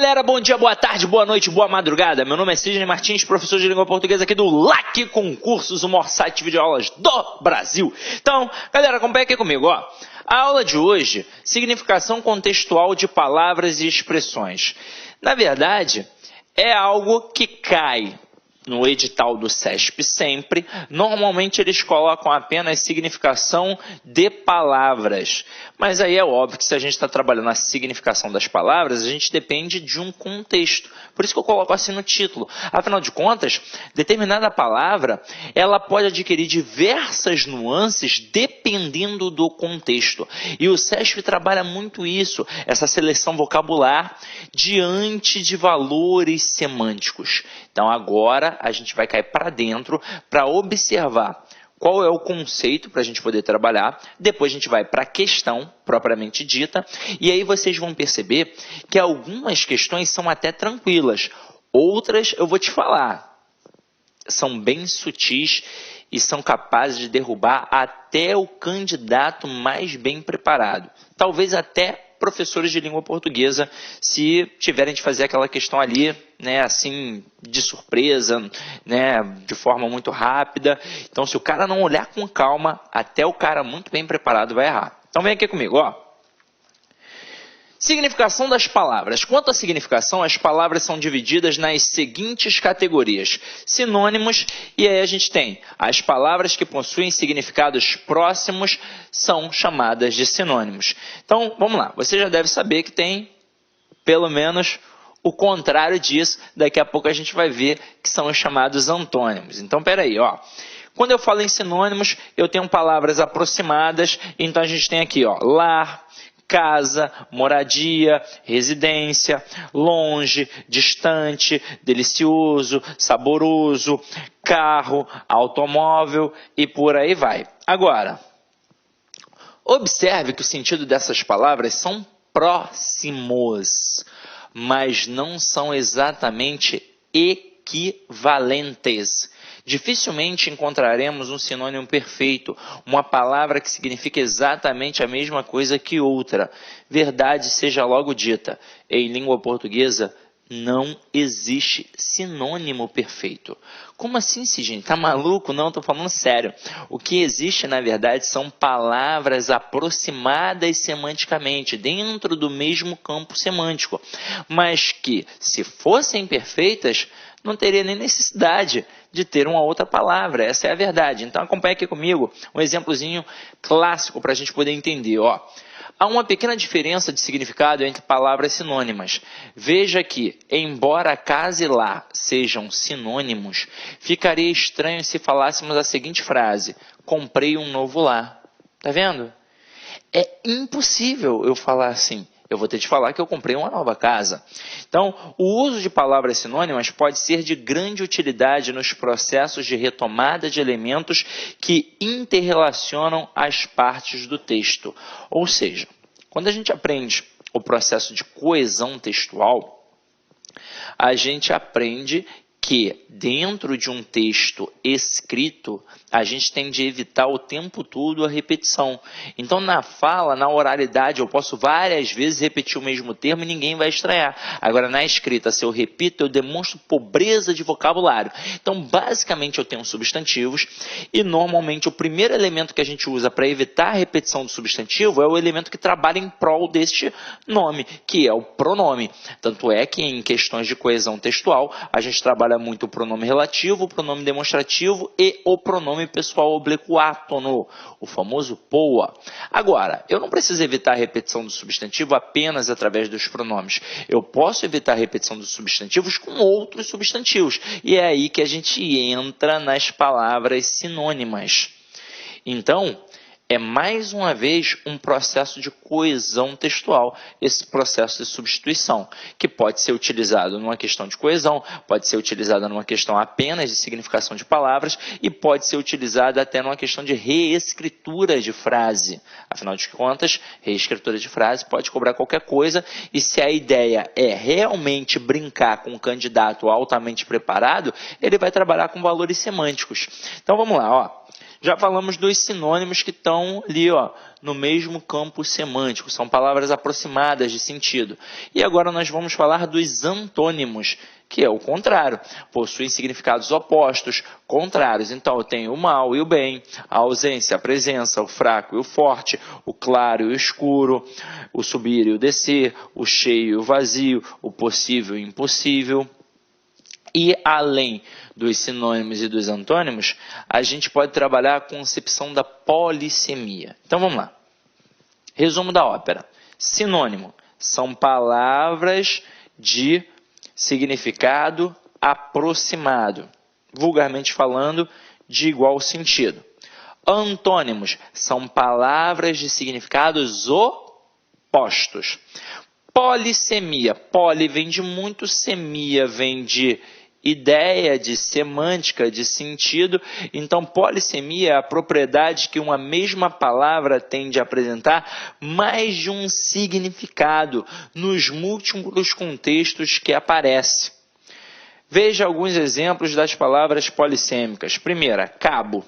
galera, bom dia, boa tarde, boa noite, boa madrugada. Meu nome é Sidney Martins, professor de língua portuguesa aqui do LAC Concursos, o maior site de videoaulas do Brasil. Então, galera, acompanha aqui comigo, ó. A aula de hoje, significação contextual de palavras e expressões. Na verdade, é algo que cai no edital do CESP sempre. Normalmente eles colocam apenas significação de palavras. Mas aí é óbvio que se a gente está trabalhando a significação das palavras, a gente depende de um contexto. Por isso que eu coloco assim no título. Afinal de contas, determinada palavra, ela pode adquirir diversas nuances dependendo do contexto. E o CESP trabalha muito isso, essa seleção vocabular diante de valores semânticos. Então agora a gente vai cair para dentro para observar qual é o conceito para a gente poder trabalhar. Depois a gente vai para a questão propriamente dita. E aí vocês vão perceber que algumas questões são até tranquilas. Outras, eu vou te falar, são bem sutis e são capazes de derrubar até o candidato mais bem preparado. Talvez até professores de língua portuguesa, se tiverem de fazer aquela questão ali, né, assim, de surpresa, né, de forma muito rápida. Então, se o cara não olhar com calma, até o cara muito bem preparado vai errar. Então, vem aqui comigo, ó. Significação das palavras. Quanto à significação, as palavras são divididas nas seguintes categorias. Sinônimos, e aí a gente tem as palavras que possuem significados próximos, são chamadas de sinônimos. Então, vamos lá. Você já deve saber que tem, pelo menos, o contrário disso. Daqui a pouco a gente vai ver que são os chamados antônimos. Então, peraí, ó. Quando eu falo em sinônimos, eu tenho palavras aproximadas. Então, a gente tem aqui, ó, lar, casa, moradia, residência, longe, distante, delicioso, saboroso, carro, automóvel e por aí vai. Agora, observe que o sentido dessas palavras são próximos, mas não são exatamente equivalentes. Dificilmente encontraremos um sinônimo perfeito, uma palavra que significa exatamente a mesma coisa que outra. Verdade seja logo dita, em língua portuguesa não existe sinônimo perfeito. Como assim, Sidney? Tá maluco? Não, tô falando sério. O que existe, na verdade, são palavras aproximadas semanticamente, dentro do mesmo campo semântico, mas que, se fossem perfeitas, não teria nem necessidade de ter uma outra palavra. Essa é a verdade. Então, acompanhe aqui comigo um exemplozinho clássico para a gente poder entender. Ó. Há uma pequena diferença de significado entre palavras sinônimas. Veja que, embora casa e lar sejam sinônimos, ficaria estranho se falássemos a seguinte frase: comprei um novo lar. Tá vendo? É impossível eu falar assim. Eu vou ter de falar que eu comprei uma nova casa. Então, o uso de palavras sinônimas pode ser de grande utilidade nos processos de retomada de elementos que interrelacionam as partes do texto. Ou seja, quando a gente aprende o processo de coesão textual, a gente aprende que dentro de um texto escrito, a gente tem de evitar o tempo todo a repetição. Então, na fala, na oralidade, eu posso várias vezes repetir o mesmo termo e ninguém vai estranhar. Agora, na escrita, se eu repito, eu demonstro pobreza de vocabulário. Então, basicamente, eu tenho substantivos e, normalmente, o primeiro elemento que a gente usa para evitar a repetição do substantivo é o elemento que trabalha em prol deste nome, que é o pronome. Tanto é que, em questões de coesão textual, a gente trabalha muito o pronome relativo, o pronome demonstrativo e o pronome pessoal oblíquo átono, o famoso POA. Agora, eu não preciso evitar a repetição do substantivo apenas através dos pronomes. Eu posso evitar a repetição dos substantivos com outros substantivos. E é aí que a gente entra nas palavras sinônimas. Então, é mais uma vez um processo de coesão textual, esse processo de substituição, que pode ser utilizado numa questão de coesão, pode ser utilizado numa questão apenas de significação de palavras e pode ser utilizado até numa questão de reescritura de frase. Afinal de contas, reescritura de frase pode cobrar qualquer coisa e se a ideia é realmente brincar com um candidato altamente preparado, ele vai trabalhar com valores semânticos. Então vamos lá, ó. Já falamos dos sinônimos que estão ali, ó, no mesmo campo semântico, são palavras aproximadas de sentido. E agora nós vamos falar dos antônimos, que é o contrário, possuem significados opostos, contrários. Então, eu tenho o mal e o bem, a ausência, a presença, o fraco e o forte, o claro e o escuro, o subir e o descer, o cheio e o vazio, o possível e o impossível. E além dos sinônimos e dos antônimos, a gente pode trabalhar a concepção da polissemia. Então vamos lá. Resumo da ópera. Sinônimo são palavras de significado aproximado, vulgarmente falando, de igual sentido. Antônimos são palavras de significados opostos. Polissemia. Poli vem de muito, semia vem de ideia, de semântica, de sentido. Então, polissemia é a propriedade que uma mesma palavra tende a apresentar mais de um significado nos múltiplos contextos que aparece. Veja alguns exemplos das palavras polissêmicas. Primeira, cabo.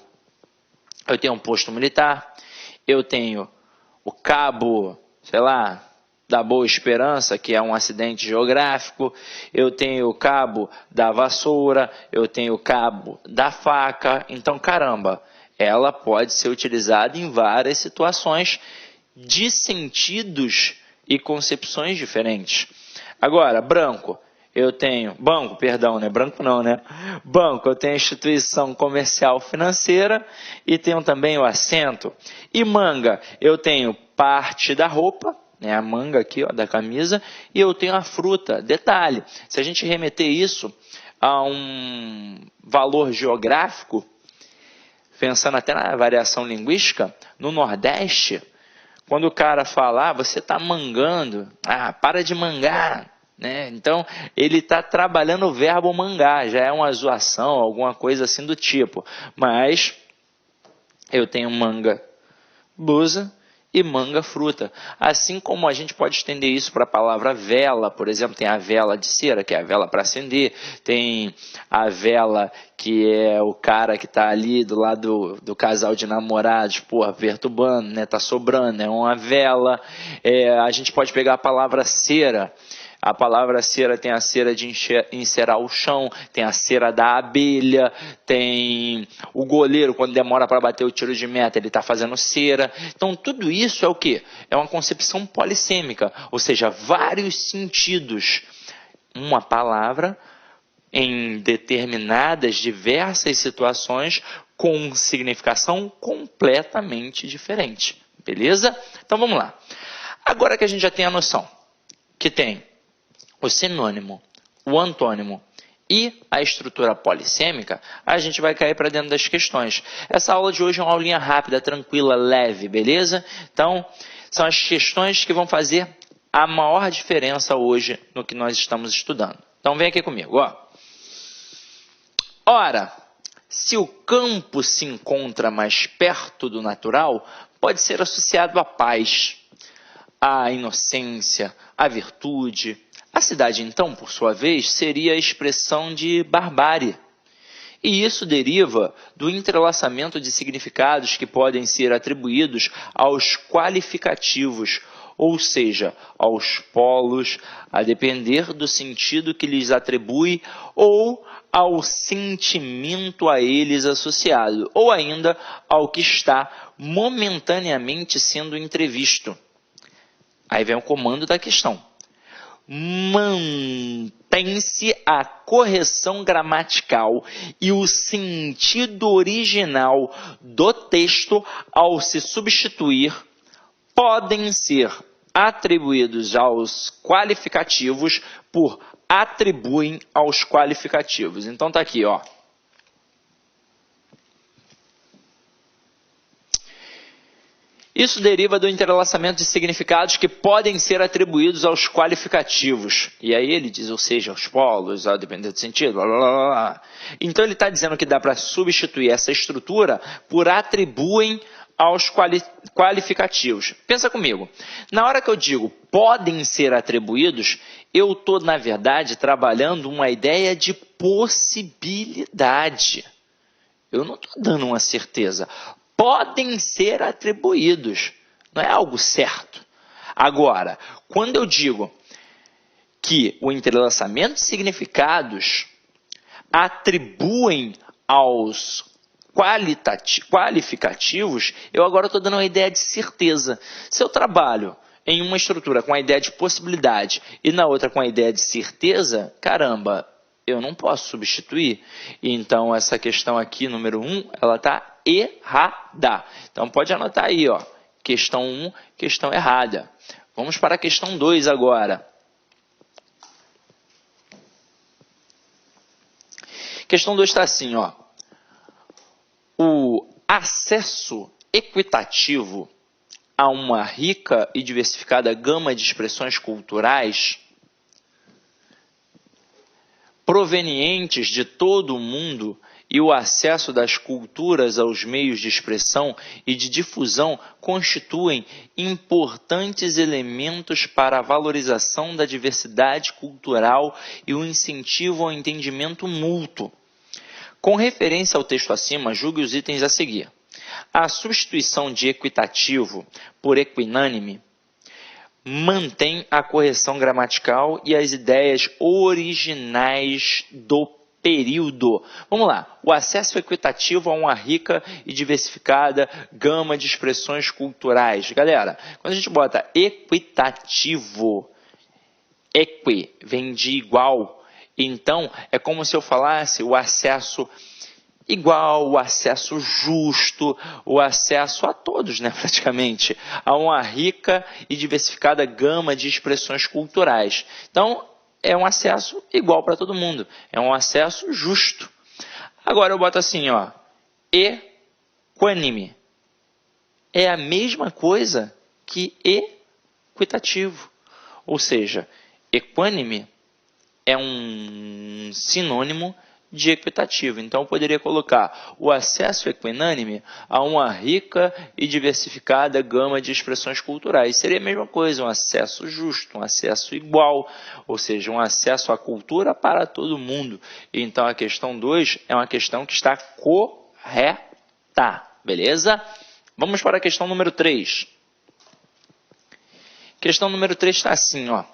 Eu tenho um posto militar, eu tenho o cabo, sei lá, da Boa Esperança, que é um acidente geográfico, eu tenho o cabo da vassoura, eu tenho o cabo da faca. Então, caramba, ela pode ser utilizada em várias situações de sentidos e concepções diferentes. Agora, branco, eu tenho, banco, perdão, né? Branco não, né? Banco, eu tenho a instituição comercial financeira e tenho também o assento. E manga, eu tenho parte da roupa, né, a manga aqui, ó, da camisa, e eu tenho a fruta. Detalhe, se a gente remeter isso a um valor geográfico, pensando até na variação linguística, no Nordeste, quando o cara fala, você está mangando, para de mangar, né? Então, ele está trabalhando o verbo mangar, já é uma zoação, alguma coisa assim do tipo. Mas, eu tenho manga blusa e manga fruta. Assim como a gente pode estender isso para a palavra vela, por exemplo, tem a vela de cera, que é a vela para acender, tem a vela que é o cara que está ali do lado do casal de namorados, perturbando, né? Tá sobrando, é uma vela. A gente pode pegar a palavra cera. A palavra cera tem a cera de encerar o chão, tem a cera da abelha, tem o goleiro, quando demora para bater o tiro de meta, ele está fazendo cera. Então, tudo isso é o quê? É uma concepção polissêmica, ou seja, vários sentidos. Uma palavra em determinadas, diversas situações com significação completamente diferente. Beleza? Então, vamos lá. Agora que a gente já tem a noção que tem o sinônimo, o antônimo e a estrutura polissêmica, a gente vai cair para dentro das questões. Essa aula de hoje é uma aulinha rápida, tranquila, leve, beleza? Então, são as questões que vão fazer a maior diferença hoje no que nós estamos estudando. Então, vem aqui comigo, ó. Ora, se o campo se encontra mais perto do natural, pode ser associado à paz, à inocência, à virtude. A cidade, então, por sua vez, seria a expressão de barbárie. E isso deriva do entrelaçamento de significados que podem ser atribuídos aos qualificativos, ou seja, aos polos, a depender do sentido que lhes atribui ou ao sentimento a eles associado, ou ainda ao que está momentaneamente sendo entrevisto. Aí vem o comando da questão. Mantém-se a correção gramatical e o sentido original do texto ao se substituir, podem ser atribuídos aos qualificativos por atribuem aos qualificativos. Então tá aqui, ó. Isso deriva do entrelaçamento de significados que podem ser atribuídos aos qualificativos. E aí ele diz, ou seja, aos polos, a depender do sentido, blá, blá, blá. Então ele está dizendo que dá para substituir essa estrutura por atribuem aos qualificativos. Pensa comigo, na hora que eu digo podem ser atribuídos, eu estou, na verdade, trabalhando uma ideia de possibilidade. Eu não estou dando uma certeza. Podem ser atribuídos, não é algo certo. Agora, quando eu digo que o entrelaçamento de significados atribuem aos qualificativos, eu agora estou dando uma ideia de certeza. Se eu trabalho em uma estrutura com a ideia de possibilidade e na outra com a ideia de certeza, caramba, eu não posso substituir. Então, essa questão aqui, número 1, ela está errada. Então, pode anotar aí, ó, questão 1, questão errada. Vamos para a questão 2 agora. Questão 2 está assim, ó. O acesso equitativo a uma rica e diversificada gama de expressões culturais provenientes de todo o mundo e o acesso das culturas aos meios de expressão e de difusão constituem importantes elementos para a valorização da diversidade cultural e o incentivo ao entendimento mútuo. Com referência ao texto acima, julgue os itens a seguir. A substituição de equitativo por equinânime mantém a correção gramatical e as ideias originais do período. Vamos lá. O acesso equitativo a uma rica e diversificada gama de expressões culturais. Galera, quando a gente bota equitativo, equi vem de igual. Então, é como se eu falasse o acesso igual, o acesso justo, o acesso a todos, né, praticamente, a uma rica e diversificada gama de expressões culturais. Então, é um acesso igual para todo mundo, é um acesso justo. Agora eu boto assim, ó, equânime. É a mesma coisa que equitativo, ou seja, equânime é um sinônimo de equitativo. Então, eu poderia colocar o acesso equinânime a uma rica e diversificada gama de expressões culturais. Seria a mesma coisa, um acesso justo, um acesso igual, ou seja, um acesso à cultura para todo mundo. Então, a questão 2 é uma questão que está correta, beleza? Vamos para a questão número 3. Questão número 3 está assim, ó.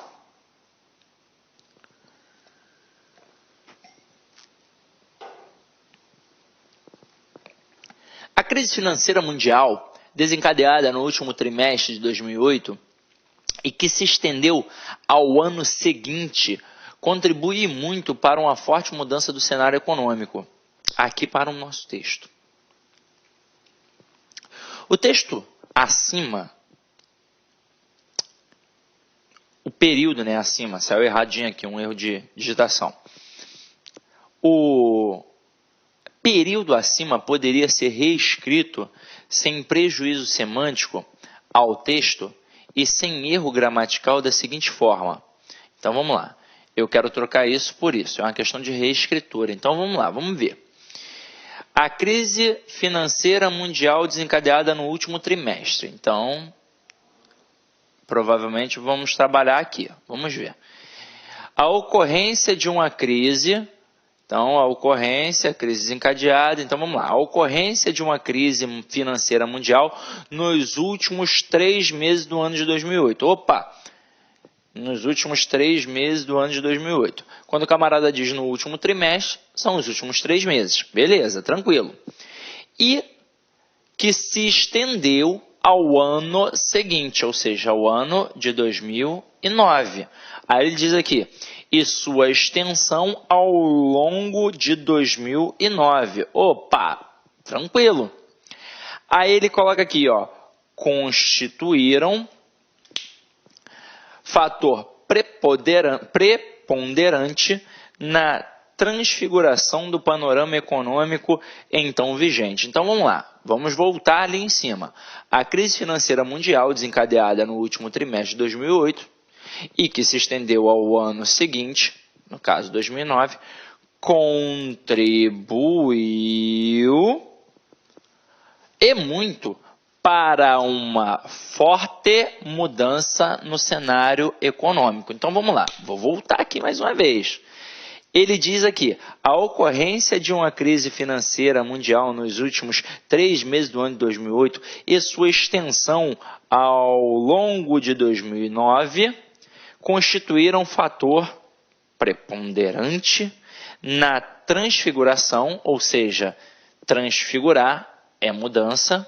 A crise financeira mundial, desencadeada no último trimestre de 2008 e que se estendeu ao ano seguinte, contribui muito para uma forte mudança do cenário econômico. Aqui para o nosso texto. O texto acima, o período, né, acima, saiu erradinho aqui, um erro de digitação. O período acima poderia ser reescrito sem prejuízo semântico ao texto e sem erro gramatical da seguinte forma. Então, vamos lá. Eu quero trocar isso por isso. É uma questão de reescritura. Então, vamos lá. Vamos ver. A crise financeira mundial desencadeada no último trimestre. Então, provavelmente vamos trabalhar aqui. Vamos ver. A ocorrência de uma crise... Então, a ocorrência, crise desencadeada. Então, vamos lá. A ocorrência de uma crise financeira mundial nos últimos 3 meses do ano de 2008. Opa! Nos últimos 3 meses do ano de 2008. Quando o camarada diz no último trimestre, são os últimos 3 meses. Beleza, tranquilo. E que se estendeu ao ano seguinte, ou seja, ao ano de 2009. Aí ele diz aqui... e sua extensão ao longo de 2009. Opa, tranquilo. Aí ele coloca aqui, ó, constituíram fator preponderante na transfiguração do panorama econômico então vigente. Então vamos lá, vamos voltar ali em cima. A crise financeira mundial desencadeada no último trimestre de 2008 e que se estendeu ao ano seguinte, no caso 2009, contribuiu e muito para uma forte mudança no cenário econômico. Então vamos lá, vou voltar aqui mais uma vez. Ele diz aqui, a ocorrência de uma crise financeira mundial nos últimos 3 meses do ano de 2008 e sua extensão ao longo de 2009 constituíram um fator preponderante na transfiguração, ou seja, transfigurar é mudança,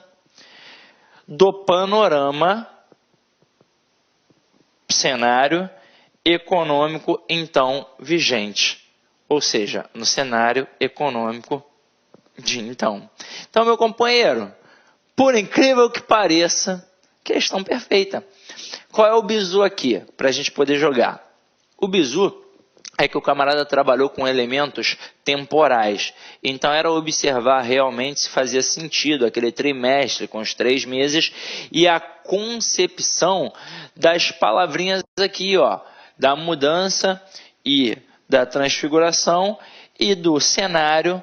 do panorama, cenário econômico então vigente, ou seja, no cenário econômico de então. Então, meu companheiro, por incrível que pareça, questão perfeita. Qual é o bizu aqui, para a gente poder jogar? O bizu é que o camarada trabalhou com elementos temporais. Então, era observar realmente se fazia sentido aquele trimestre com os 3 meses e a concepção das palavrinhas aqui, ó, da mudança e da transfiguração e do cenário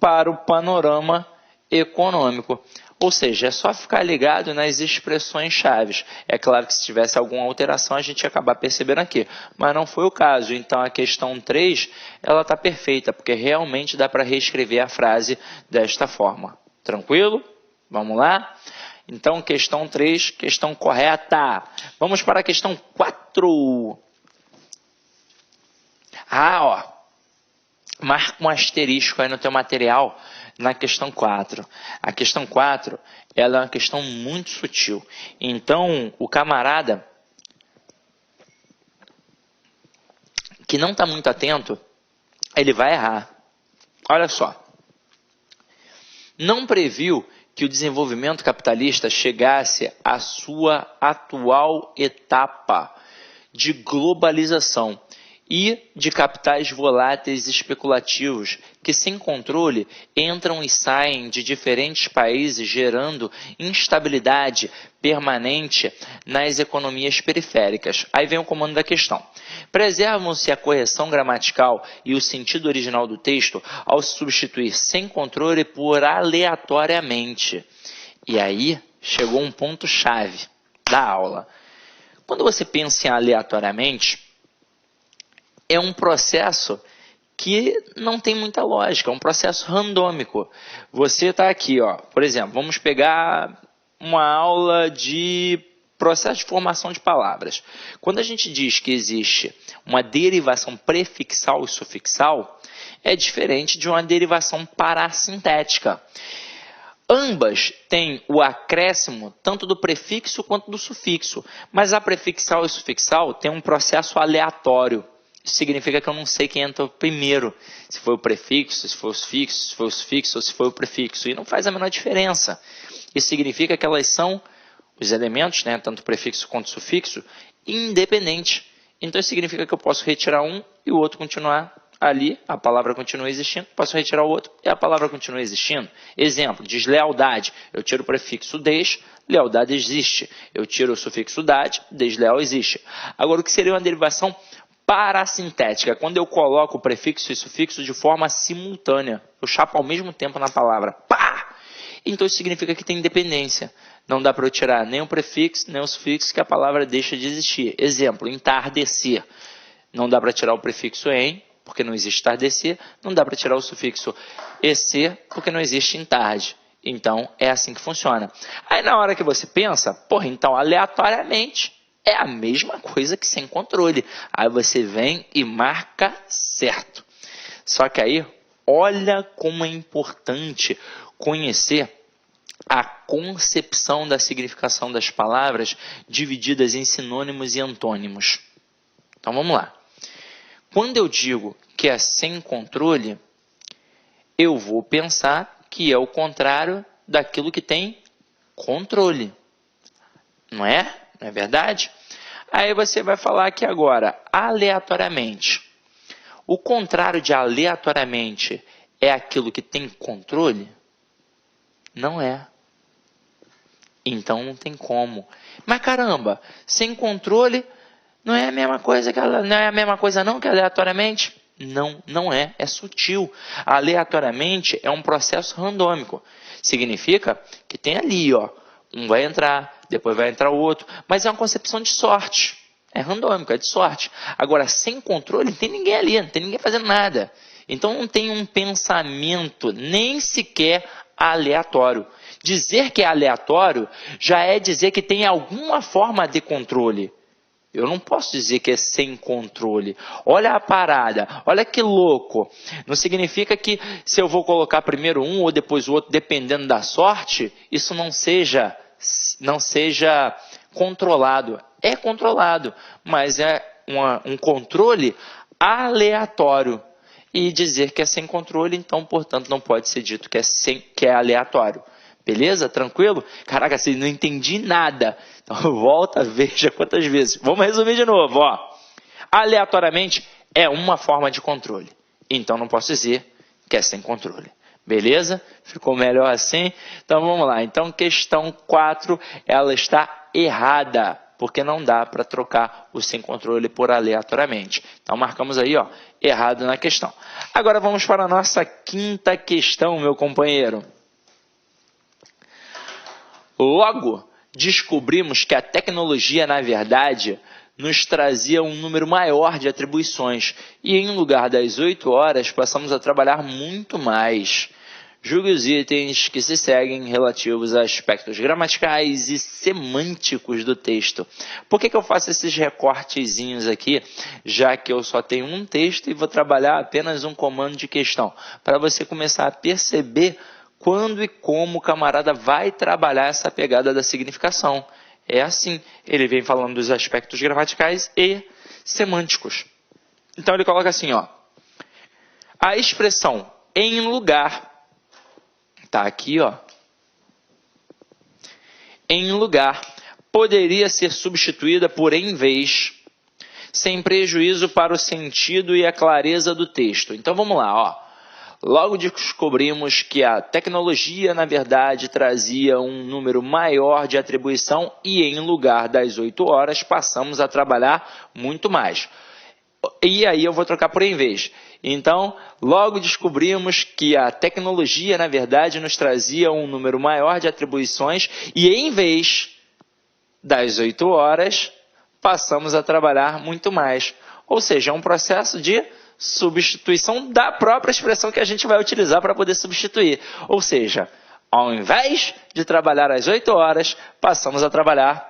para o panorama econômico. Ou seja, é só ficar ligado nas expressões chaves. É claro que se tivesse alguma alteração, a gente ia acabar percebendo aqui. Mas não foi o caso. Então, a questão 3, ela está perfeita, porque realmente dá para reescrever a frase desta forma. Tranquilo? Vamos lá? Então, questão 3, questão correta. Vamos para a questão 4. Marca um asterisco aí no teu material na questão 4. A questão 4, ela é uma questão muito sutil. Então, o camarada que não está muito atento, ele vai errar. Olha só. Não previu que o desenvolvimento capitalista chegasse à sua atual etapa de globalização e de capitais voláteis especulativos que, sem controle, entram e saem de diferentes países, gerando instabilidade permanente nas economias periféricas. Aí vem o comando da questão. Preservam-se a correção gramatical e o sentido original do texto ao substituir sem controle por aleatoriamente. E aí chegou um ponto-chave da aula. Quando você pensa em aleatoriamente, é um processo que não tem muita lógica, é um processo randômico. Você está aqui, ó, por exemplo, vamos pegar uma aula de processo de formação de palavras. Quando a gente diz que existe uma derivação prefixal e sufixal, é diferente de uma derivação parassintética. Ambas têm o acréscimo tanto do prefixo quanto do sufixo, mas a prefixal e sufixal têm um processo aleatório. Isso significa que eu não sei quem entra primeiro, se foi o prefixo, se foi o sufixo, se foi o sufixo ou se foi o prefixo. E não faz a menor diferença. Isso significa que elas são os elementos, né, tanto prefixo quanto sufixo, independentes. Então isso significa que eu posso retirar um e o outro continuar ali, a palavra continua existindo. Posso retirar o outro e a palavra continua existindo. Exemplo, deslealdade. Eu tiro o prefixo des, lealdade existe. Eu tiro o sufixo dade, desleal existe. Agora, o que seria uma derivação parassintética? Quando eu coloco o prefixo e sufixo de forma simultânea. Eu chapo ao mesmo tempo na palavra. Pá! Então isso significa que tem independência. Não dá para eu tirar nem o prefixo, nem o sufixo, que a palavra deixa de existir. Exemplo, entardecer. Não dá para tirar o prefixo em, porque não existe tardecer. Não dá para tirar o sufixo ecer, porque não existe entarde. Então, é assim que funciona. Aí, na hora que você pensa, porra, então, aleatoriamente, é a mesma coisa que sem controle. Aí você vem e marca certo. Só que aí, olha como é importante conhecer a concepção da significação das palavras divididas em sinônimos e antônimos. Então, vamos lá. Quando eu digo que é sem controle, eu vou pensar que é o contrário daquilo que tem controle. Não é? Não é verdade? Aí você vai falar aqui agora, aleatoriamente. O contrário de aleatoriamente é aquilo que tem controle? Não é. Então não tem como. Mas caramba, sem controle não é a mesma coisa que aleatoriamente? Não, não é. É sutil. Aleatoriamente é um processo randômico. Significa que tem ali, ó, um vai entrar, depois vai entrar o outro, mas é uma concepção de sorte. É randômico, é de sorte. Agora, sem controle, não tem ninguém ali, não tem ninguém fazendo nada. Então, não tem um pensamento nem sequer aleatório. Dizer que é aleatório já é dizer que tem alguma forma de controle. Eu não posso dizer que é sem controle. Olha a parada, olha que louco. Não significa que se eu vou colocar primeiro um ou depois o outro, dependendo da sorte, isso não seja controlado. É controlado, mas é um controle aleatório. E dizer que é sem controle, então, portanto, não pode ser dito que é aleatório. Beleza? Tranquilo? Caraca, assim, não entendi nada. Então, volta, veja quantas vezes. Vamos resumir de novo. Ó. Aleatoriamente é uma forma de controle. Então, não posso dizer que é sem controle. Beleza? Ficou melhor assim? Então, vamos lá. Então, questão 4, ela está errada, porque não dá para trocar o sem controle por aleatoriamente. Então, marcamos aí, ó, errado na questão. Agora, vamos para a nossa quinta questão, meu companheiro. Logo, descobrimos que a tecnologia, na verdade, nos trazia um número maior de atribuições e, em lugar das 8 horas, passamos a trabalhar muito mais. Julgue os itens que se seguem relativos a aspectos gramaticais e semânticos do texto. Por que eu faço esses recortezinhos aqui, já que eu só tenho um texto e vou trabalhar apenas um comando de questão? Para você começar a perceber quando e como o camarada vai trabalhar essa pegada da significação. É assim, ele vem falando dos aspectos gramaticais e semânticos. Então ele coloca assim, ó, a expressão em lugar, tá aqui, ó, em lugar, poderia ser substituída por em vez, sem prejuízo para o sentido e a clareza do texto. Então vamos lá, ó. Logo descobrimos que a tecnologia, na verdade, trazia um número maior de atribuição e, em lugar das 8 horas, passamos a trabalhar muito mais. E aí eu vou trocar por em vez. Então, logo descobrimos que a tecnologia, na verdade, nos trazia um número maior de atribuições e, em vez das 8 horas, passamos a trabalhar muito mais. Ou seja, é um processo de substituição da própria expressão que a gente vai utilizar para poder substituir. Ou seja, ao invés de trabalhar às 8 horas, passamos a trabalhar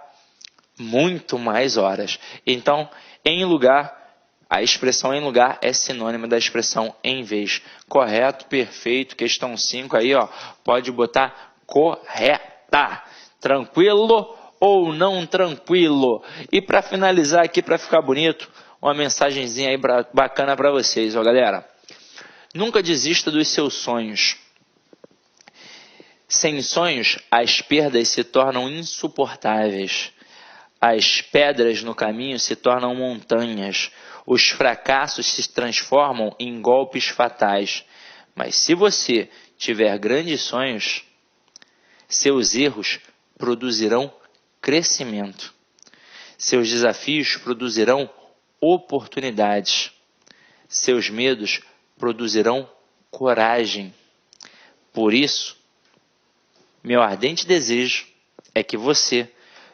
muito mais horas. Então, em lugar, a expressão em lugar é sinônimo da expressão em vez. Correto, perfeito. Questão 5 aí, ó, pode botar correta. Tranquilo ou não tranquilo? E para finalizar aqui, para ficar bonito, uma mensagenzinha aí bacana para vocês, ó, galera. Nunca desista dos seus sonhos. Sem sonhos, as perdas se tornam insuportáveis. As pedras no caminho se tornam montanhas. Os fracassos se transformam em golpes fatais. Mas se você tiver grandes sonhos, seus erros produzirão crescimento. Seus desafios produzirão oportunidades. Seus medos produzirão coragem. Por isso, meu ardente desejo é que você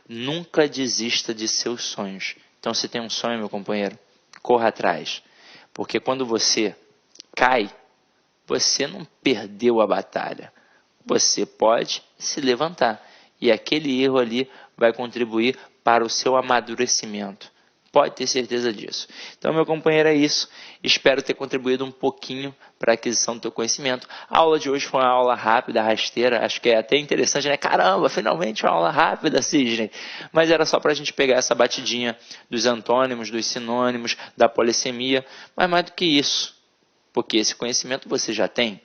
nunca desista de seus sonhos. Então, se tem um sonho, meu companheiro, corra atrás. Porque quando você cai, você não perdeu a batalha. Você pode se levantar. E aquele erro ali vai contribuir para o seu amadurecimento. Pode ter certeza disso. Então, meu companheiro, é isso. Espero ter contribuído um pouquinho para a aquisição do teu conhecimento. A aula de hoje foi uma aula rápida, rasteira. Acho que é até interessante, né? Caramba, finalmente uma aula rápida, Sidney. Mas era só para a gente pegar essa batidinha dos antônimos, dos sinônimos, da polissemia. Mas mais do que isso, porque esse conhecimento você já tem,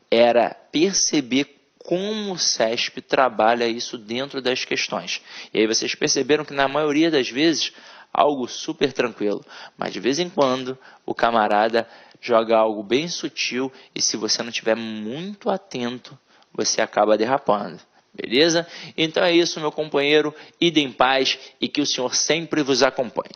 era perceber como o CESP trabalha isso dentro das questões. E aí vocês perceberam que na maioria das vezes algo super tranquilo, mas de vez em quando o camarada joga algo bem sutil e se você não estiver muito atento, você acaba derrapando. Beleza? Então é isso, meu companheiro. Ide em paz e que o Senhor sempre vos acompanhe.